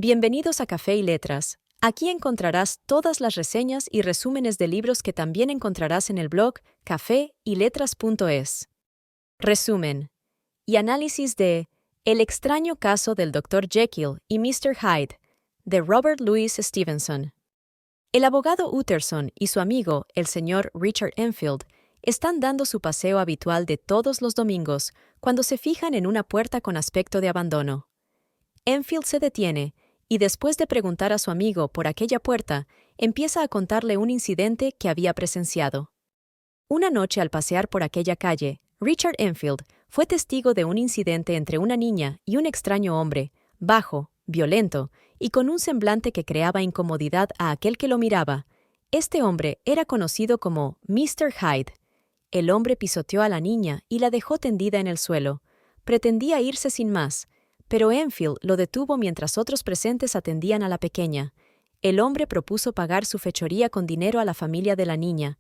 Bienvenidos a Café y Letras. Aquí encontrarás todas las reseñas y resúmenes de libros que también encontrarás en el blog cafeyletras.es. Resumen y análisis de El extraño caso del Dr. Jekyll y Mr. Hyde, de Robert Louis Stevenson. El abogado Utterson y su amigo, el señor Richard Enfield, están dando su paseo habitual de todos los domingos cuando se fijan en una puerta con aspecto de abandono. Enfield se detiene y, después de preguntar a su amigo por aquella puerta, empieza a contarle un incidente que había presenciado. Una noche, al pasear por aquella calle, Richard Enfield fue testigo de un incidente entre una niña y un extraño hombre, bajo, violento y con un semblante que creaba incomodidad a aquel que lo miraba. Este hombre era conocido como Mr. Hyde. El hombre pisoteó a la niña y la dejó tendida en el suelo. Pretendía irse sin más, pero Enfield lo detuvo mientras otros presentes atendían a la pequeña. El hombre propuso pagar su fechoría con dinero a la familia de la niña,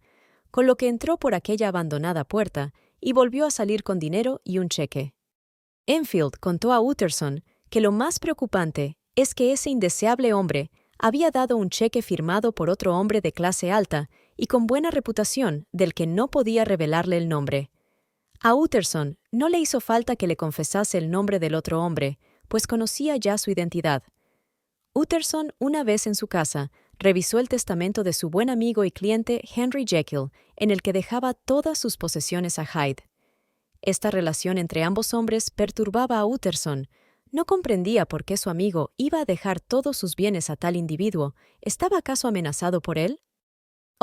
con lo que entró por aquella abandonada puerta y volvió a salir con dinero y un cheque. Enfield contó a Utterson que lo más preocupante es que ese indeseable hombre había dado un cheque firmado por otro hombre de clase alta y con buena reputación del que no podía revelarle el nombre. A Utterson no le hizo falta que le confesase el nombre del otro hombre, pues conocía ya su identidad. Utterson, una vez en su casa, revisó el testamento de su buen amigo y cliente Henry Jekyll, en el que dejaba todas sus posesiones a Hyde. Esta relación entre ambos hombres perturbaba a Utterson. No comprendía por qué su amigo iba a dejar todos sus bienes a tal individuo. ¿Estaba acaso amenazado por él?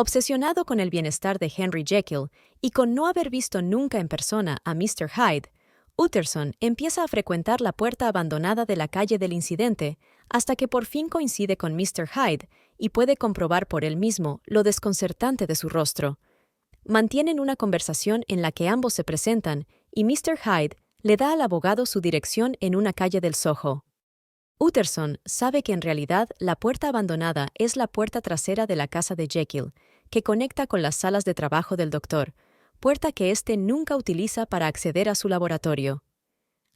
Obsesionado con el bienestar de Henry Jekyll y con no haber visto nunca en persona a Mr. Hyde, Utterson empieza a frecuentar la puerta abandonada de la calle del incidente hasta que por fin coincide con Mr. Hyde y puede comprobar por él mismo lo desconcertante de su rostro. Mantienen una conversación en la que ambos se presentan y Mr. Hyde le da al abogado su dirección en una calle del Soho. Utterson sabe que en realidad la puerta abandonada es la puerta trasera de la casa de Jekyll, que conecta con las salas de trabajo del doctor, puerta que éste nunca utiliza para acceder a su laboratorio.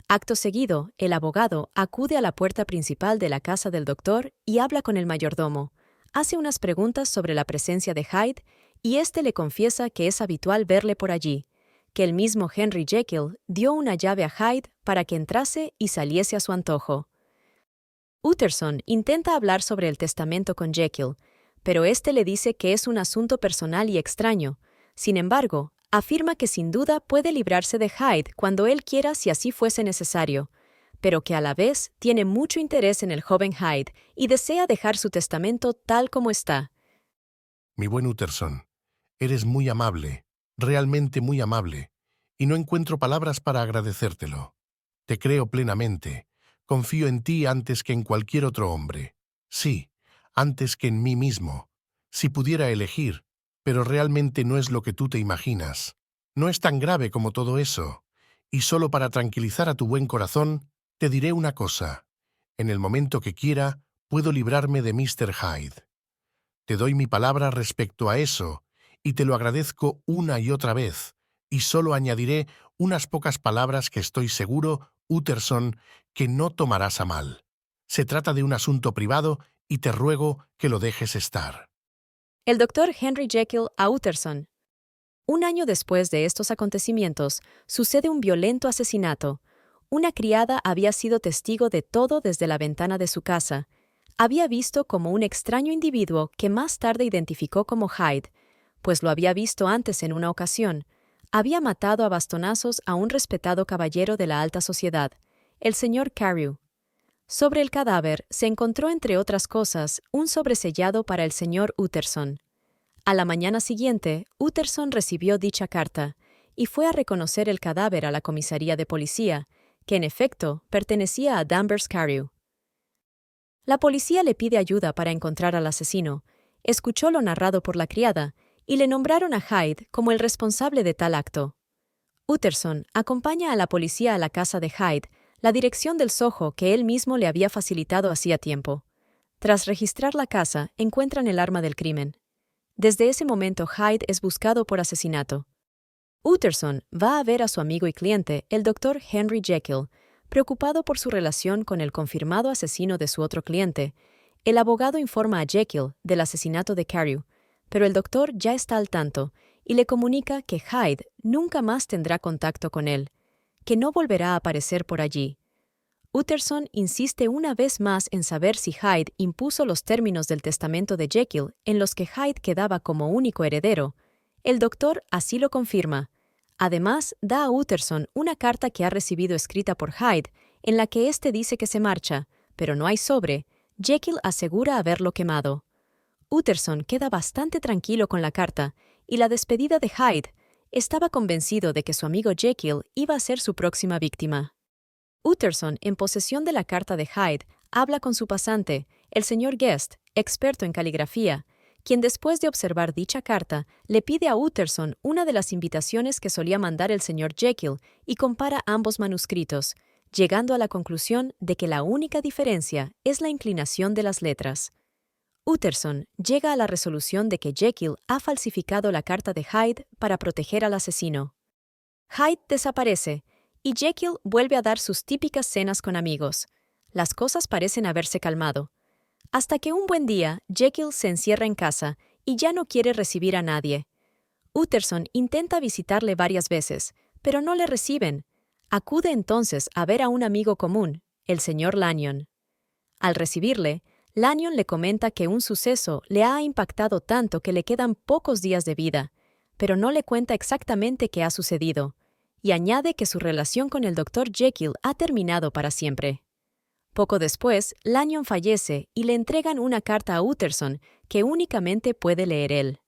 Acto seguido, el abogado acude a la puerta principal de la casa del doctor y habla con el mayordomo. Hace unas preguntas sobre la presencia de Hyde y éste le confiesa que es habitual verle por allí, que el mismo Henry Jekyll dio una llave a Hyde para que entrase y saliese a su antojo. Utterson intenta hablar sobre el testamento con Jekyll, pero éste le dice que es un asunto personal y extraño. Sin embargo, afirma que sin duda puede librarse de Hyde cuando él quiera si así fuese necesario, pero que a la vez tiene mucho interés en el joven Hyde y desea dejar su testamento tal como está. Mi buen Utterson, eres muy amable, realmente muy amable, y no encuentro palabras para agradecértelo. Te creo plenamente. Confío en ti antes que en cualquier otro hombre. Sí, antes que en mí mismo. Si pudiera elegir, pero realmente no es lo que tú te imaginas. No es tan grave como todo eso. Y solo para tranquilizar a tu buen corazón, te diré una cosa. En el momento que quiera, puedo librarme de Mr. Hyde. Te doy mi palabra respecto a eso, y te lo agradezco una y otra vez, y solo añadiré unas pocas palabras que estoy seguro, Utterson, que no tomarás a mal. Se trata de un asunto privado y te ruego que lo dejes estar. El doctor Henry Jekyll a Utterson. Un año después de estos acontecimientos, sucede un violento asesinato. Una criada había sido testigo de todo desde la ventana de su casa. Había visto como un extraño individuo que más tarde identificó como Hyde, pues lo había visto antes en una ocasión. Había matado a bastonazos a un respetado caballero de la alta sociedad, el señor Carew. Sobre el cadáver se encontró, entre otras cosas, un sobresellado para el señor Utterson. A la mañana siguiente, Utterson recibió dicha carta y fue a reconocer el cadáver a la comisaría de policía, que en efecto pertenecía a Danvers Carew. La policía le pide ayuda para encontrar al asesino, escuchó lo narrado por la criada y le nombraron a Hyde como el responsable de tal acto. Utterson acompaña a la policía a la casa de Hyde, la dirección del Soho que él mismo le había facilitado hacía tiempo. Tras registrar la casa, encuentran el arma del crimen. Desde ese momento Hyde es buscado por asesinato. Utterson va a ver a su amigo y cliente, el Dr. Henry Jekyll, preocupado por su relación con el confirmado asesino de su otro cliente. El abogado informa a Jekyll del asesinato de Carew, pero el doctor ya está al tanto y le comunica que Hyde nunca más tendrá contacto con él, que no volverá a aparecer por allí. Utterson insiste una vez más en saber si Hyde impuso los términos del testamento de Jekyll en los que Hyde quedaba como único heredero. El doctor así lo confirma. Además, da a Utterson una carta que ha recibido escrita por Hyde, en la que éste dice que se marcha, pero no hay sobre. Jekyll asegura haberlo quemado. Utterson queda bastante tranquilo con la carta, y la despedida de Hyde. Estaba convencido de que su amigo Jekyll iba a ser su próxima víctima. Utterson, en posesión de la carta de Hyde, habla con su pasante, el señor Guest, experto en caligrafía, quien después de observar dicha carta, le pide a Utterson una de las invitaciones que solía mandar el señor Jekyll y compara ambos manuscritos, llegando a la conclusión de que la única diferencia es la inclinación de las letras. Utterson llega a la resolución de que Jekyll ha falsificado la carta de Hyde para proteger al asesino. Hyde desaparece, y Jekyll vuelve a dar sus típicas cenas con amigos. Las cosas parecen haberse calmado. Hasta que un buen día, Jekyll se encierra en casa y ya no quiere recibir a nadie. Utterson intenta visitarle varias veces, pero no le reciben. Acude entonces a ver a un amigo común, el señor Lanyon. Al recibirle, Lanyon le comenta que un suceso le ha impactado tanto que le quedan pocos días de vida, pero no le cuenta exactamente qué ha sucedido, y añade que su relación con el Dr. Jekyll ha terminado para siempre. Poco después, Lanyon fallece y le entregan una carta a Utterson que únicamente puede leer él.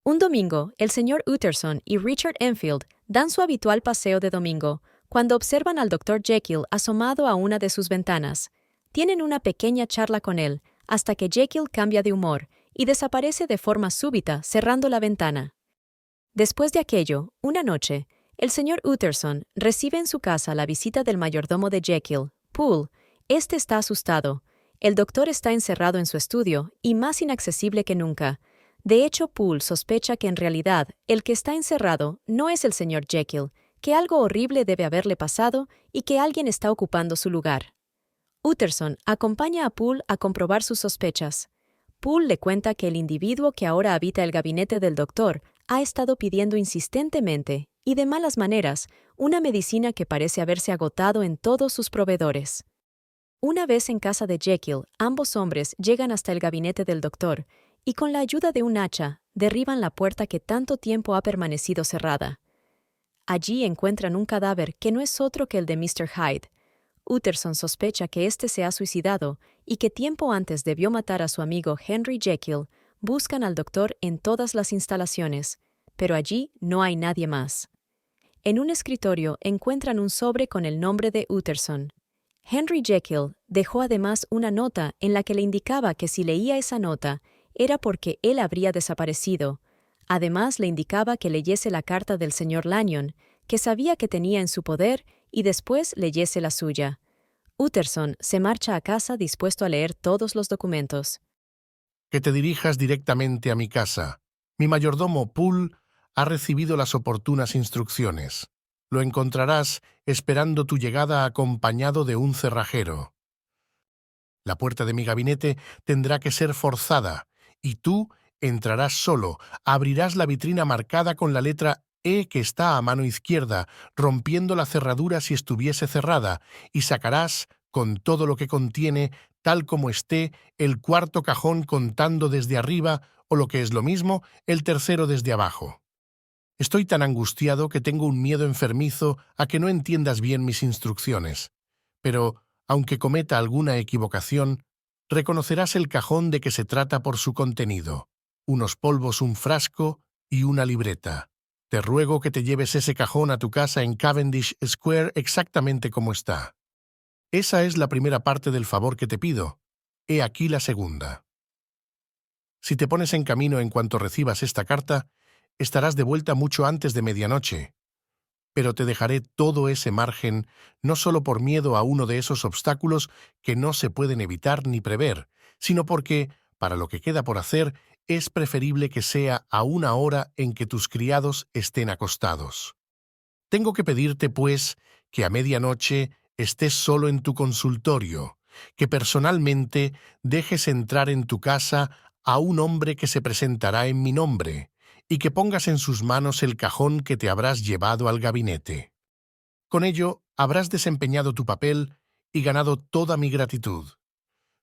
Un domingo, el señor Utterson y Richard Enfield dan su habitual paseo de domingo, cuando observan al Dr. Jekyll asomado a una de sus ventanas. Tienen una pequeña charla con él, hasta que Jekyll cambia de humor y desaparece de forma súbita cerrando la ventana. Después de aquello, una noche, el señor Utterson recibe en su casa la visita del mayordomo de Jekyll, Poole. Este está asustado. El doctor está encerrado en su estudio y más inaccesible que nunca. De hecho, Poole sospecha que en realidad el que está encerrado no es el señor Jekyll, que algo horrible debe haberle pasado y que alguien está ocupando su lugar. Utterson acompaña a Poole a comprobar sus sospechas. Poole le cuenta que el individuo que ahora habita el gabinete del doctor ha estado pidiendo insistentemente, y de malas maneras, una medicina que parece haberse agotado en todos sus proveedores. Una vez en casa de Jekyll, ambos hombres llegan hasta el gabinete del doctor y con la ayuda de un hacha derriban la puerta que tanto tiempo ha permanecido cerrada. Allí encuentran un cadáver que no es otro que el de Mr. Hyde. Utterson sospecha que éste se ha suicidado y que tiempo antes debió matar a su amigo Henry Jekyll. Buscan al doctor en todas las instalaciones, pero allí no hay nadie más. En un escritorio encuentran un sobre con el nombre de Utterson. Henry Jekyll dejó además una nota en la que le indicaba que si leía esa nota era porque él habría desaparecido. Además le indicaba que leyese la carta del señor Lanyon, que sabía que tenía en su poder, y después leyese la suya. Utterson se marcha a casa dispuesto a leer todos los documentos. Que te dirijas directamente a mi casa. Mi mayordomo Poole ha recibido las oportunas instrucciones. Lo encontrarás esperando tu llegada acompañado de un cerrajero. La puerta de mi gabinete tendrá que ser forzada, y tú entrarás solo, abrirás la vitrina marcada con la letra E que está a mano izquierda, rompiendo la cerradura si estuviese cerrada, y sacarás, con todo lo que contiene, tal como esté, el cuarto cajón contando desde arriba, o lo que es lo mismo, el tercero desde abajo. Estoy tan angustiado que tengo un miedo enfermizo a que no entiendas bien mis instrucciones. Pero, aunque cometa alguna equivocación, reconocerás el cajón de que se trata por su contenido. Unos polvos, un frasco y una libreta. Te ruego que te lleves ese cajón a tu casa en Cavendish Square exactamente como está. Esa es la primera parte del favor que te pido. He aquí la segunda. Si te pones en camino en cuanto recibas esta carta, estarás de vuelta mucho antes de medianoche. Pero te dejaré todo ese margen, no solo por miedo a uno de esos obstáculos que no se pueden evitar ni prever, sino porque, para lo que queda por hacer, es preferible que sea a una hora en que tus criados estén acostados. Tengo que pedirte, pues, que a medianoche estés solo en tu consultorio, que personalmente dejes entrar en tu casa a un hombre que se presentará en mi nombre, y que pongas en sus manos el cajón que te habrás llevado al gabinete. Con ello, habrás desempeñado tu papel y ganado toda mi gratitud.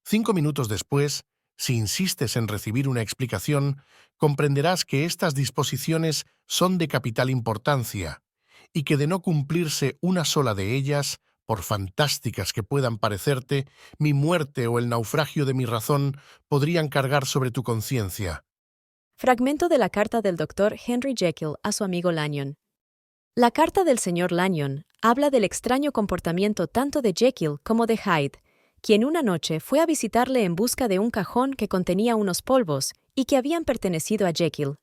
5 minutos después, si insistes en recibir una explicación, comprenderás que estas disposiciones son de capital importancia y que de no cumplirse una sola de ellas, por fantásticas que puedan parecerte, mi muerte o el naufragio de mi razón podrían cargar sobre tu conciencia. Fragmento de la carta del Dr. Henry Jekyll a su amigo Lanyon. La carta del señor Lanyon habla del extraño comportamiento tanto de Jekyll como de Hyde, quien una noche fue a visitarle en busca de un cajón que contenía unos polvos y que habían pertenecido a Jekyll.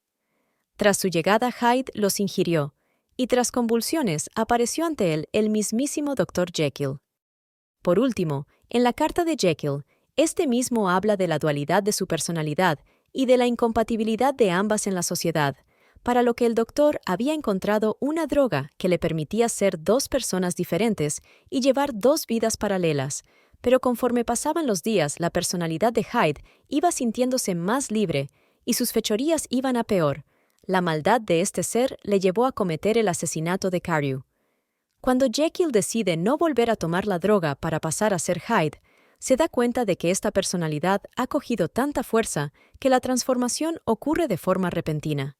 Tras su llegada, Hyde los ingirió, y tras convulsiones apareció ante él el mismísimo Dr. Jekyll. Por último, en la carta de Jekyll, este mismo habla de la dualidad de su personalidad y de la incompatibilidad de ambas en la sociedad, para lo que el doctor había encontrado una droga que le permitía ser dos personas diferentes y llevar dos vidas paralelas, pero conforme pasaban los días la personalidad de Hyde iba sintiéndose más libre y sus fechorías iban a peor. La maldad de este ser le llevó a cometer el asesinato de Carew. Cuando Jekyll decide no volver a tomar la droga para pasar a ser Hyde, se da cuenta de que esta personalidad ha cogido tanta fuerza que la transformación ocurre de forma repentina.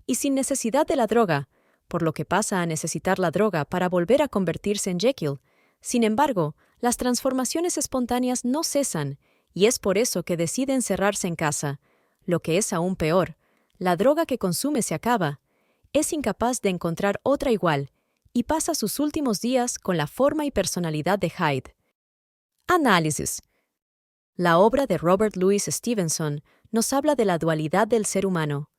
Y sin necesidad de la droga, por lo que pasa a necesitar la droga para volver a convertirse en Jekyll. Sin embargo, las transformaciones espontáneas no cesan, y es por eso que decide encerrarse en casa. Lo que es aún peor, la droga que consume se acaba. Es incapaz de encontrar otra igual, y pasa sus últimos días con la forma y personalidad de Hyde. Análisis. La obra de Robert Louis Stevenson nos habla de la dualidad del ser humano,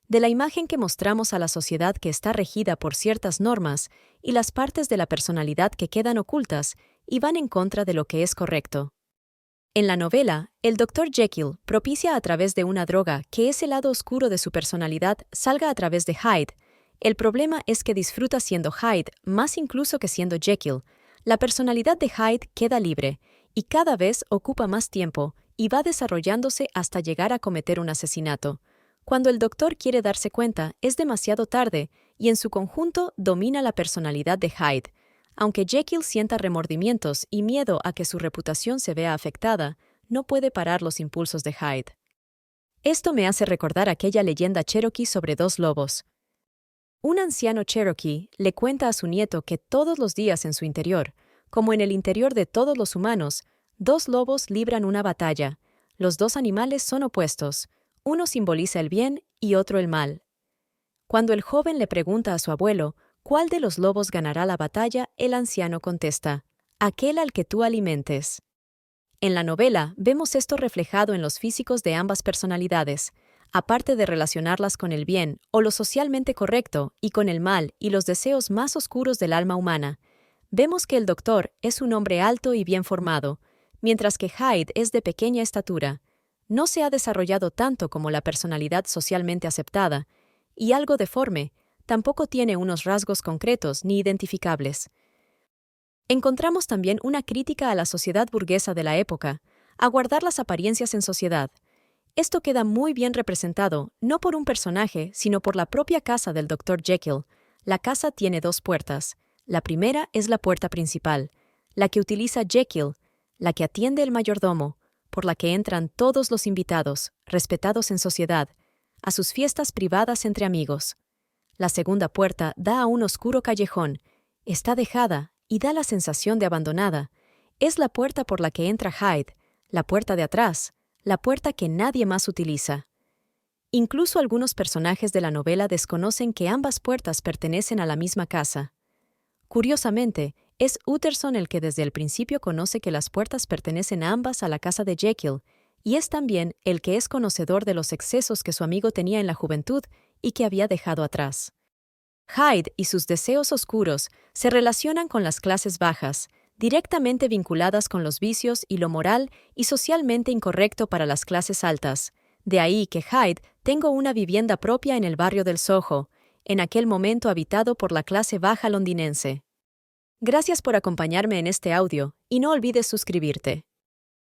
de la imagen que mostramos a la sociedad que está regida por ciertas normas y las partes de la personalidad que quedan ocultas y van en contra de lo que es correcto. En la novela, el Dr. Jekyll propicia a través de una droga que ese lado oscuro de su personalidad salga a través de Hyde. El problema es que disfruta siendo Hyde más incluso que siendo Jekyll. La personalidad de Hyde queda libre y cada vez ocupa más tiempo y va desarrollándose hasta llegar a cometer un asesinato. Cuando el doctor quiere darse cuenta, es demasiado tarde y en su conjunto domina la personalidad de Hyde. Aunque Jekyll sienta remordimientos y miedo a que su reputación se vea afectada, no puede parar los impulsos de Hyde. Esto me hace recordar aquella leyenda cherokee sobre dos lobos. Un anciano cherokee le cuenta a su nieto que todos los días en su interior, como en el interior de todos los humanos, dos lobos libran una batalla. Los dos animales son opuestos. Uno simboliza el bien y otro el mal. Cuando el joven le pregunta a su abuelo ¿cuál de los lobos ganará la batalla?, el anciano contesta: aquel al que tú alimentes. En la novela vemos esto reflejado en los físicos de ambas personalidades, aparte de relacionarlas con el bien o lo socialmente correcto y con el mal y los deseos más oscuros del alma humana. Vemos que el doctor es un hombre alto y bien formado, mientras que Hyde es de pequeña estatura. No se ha desarrollado tanto como la personalidad socialmente aceptada, y algo deforme, tampoco tiene unos rasgos concretos ni identificables. Encontramos también una crítica a la sociedad burguesa de la época, a guardar las apariencias en sociedad. Esto queda muy bien representado, no por un personaje, sino por la propia casa del Dr. Jekyll. La casa tiene dos puertas. La primera es la puerta principal, la que utiliza Jekyll, la que atiende el mayordomo, por la que entran todos los invitados, respetados en sociedad, a sus fiestas privadas entre amigos. La segunda puerta da a un oscuro callejón, está dejada y da la sensación de abandonada. Es la puerta por la que entra Hyde, la puerta de atrás, la puerta que nadie más utiliza. Incluso algunos personajes de la novela desconocen que ambas puertas pertenecen a la misma casa. Curiosamente, es Utterson el que desde el principio conoce que las puertas pertenecen a ambas a la casa de Jekyll, y es también el que es conocedor de los excesos que su amigo tenía en la juventud y que había dejado atrás. Hyde y sus deseos oscuros se relacionan con las clases bajas, directamente vinculadas con los vicios y lo moral y socialmente incorrecto para las clases altas. De ahí que Hyde tenga una vivienda propia en el barrio del Soho, en aquel momento habitado por la clase baja londinense. Gracias por acompañarme en este audio y no olvides suscribirte.